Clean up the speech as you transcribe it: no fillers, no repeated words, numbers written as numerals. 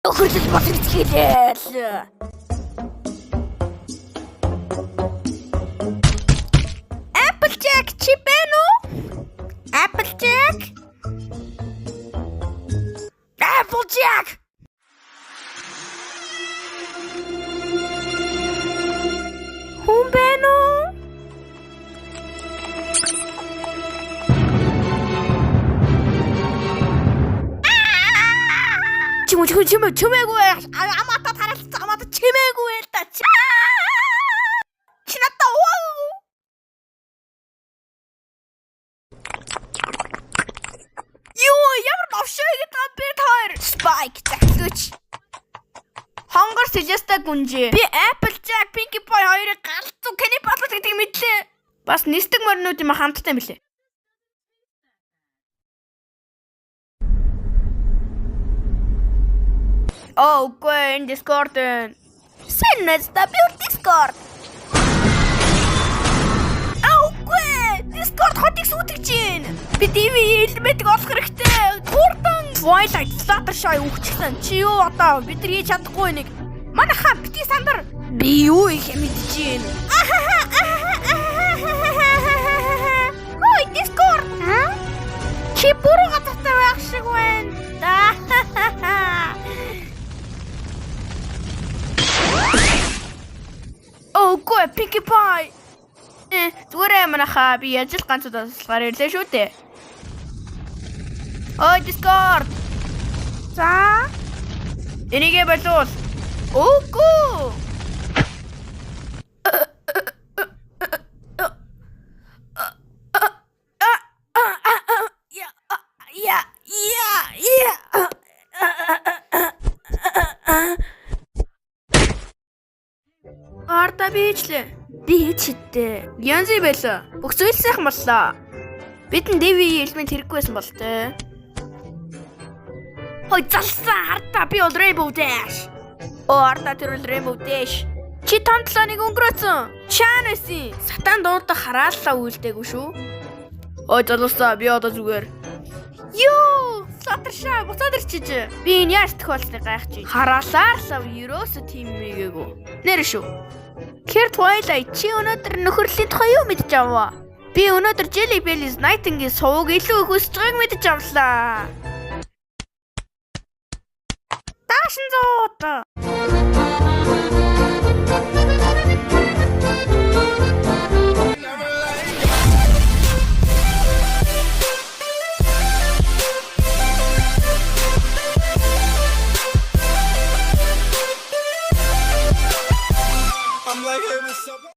Өхөрлөл болчихлээ. Applejack чи байна уу? Applejack? Applejack! Хүн байна уу? чимээгүй амаатад харалцсан амаатад чимээгүй л та чи надад Юу ямар новшиг би таар Spike захлууч Хонгор Celeste гүнжээ би Applejack Pinkie Boy хоёрыг галзуу Kenny Papa гэдэг мэдлээ бас нисдэг морнууд юм хамттай мөлий Oh, okay, in Discord. Send us the Discord. Oh, okay, Discord хотыг сүйтгэж. Би TV элементийг олох хэрэгтэй. Хурдан Twilight Fluttershy өгчихсэн. Чи юу одоо бидний чадахгүй нэг. Манайхаа бити сандар. Би юу их мэдчихээн. Ой, Discord. Чи бүрэн гадагтай байх шиг байна. Oh, good, Pinkie Pie. Зүгээр манайхаа би ажил ганц удааслахаар ирлээ шүү дээ. Ой, Discord. За. Энийгээ болов. Үгүй. Арта бичлээ. Би чидтэй. Янзи байлаа. Бүх зүйл сайхан боллоо. Бидэн Devi элемент хэрэггүй байсан бол тээ. Хой залсан Арта би бол Rainbow Dash. Арта тэр бол Rainbow Dash. Чи тонтлоныг өнгөрөөсөн. Чанэси. Сатан дуудах харааллаа үйлдэггүй шүү. Ой залуусаа би одоо зүгээр. Юу, Fluttershy буцаад ирчиж. Би энэ яаж тохиолсныг гайхчих. Хараалаар лав ерөөсө тийм мэйгээгүй. Нэр шүү. Хэр Twilight чи өнөөдөр нөхөрлийн тухай юу мэдж аваа? Би өнөөдөр Jelly Belly's Night-ийн сувг илүү их өсөж байгааг мэдж авлаа. Таашин зоот. I'm like, hey, what's up?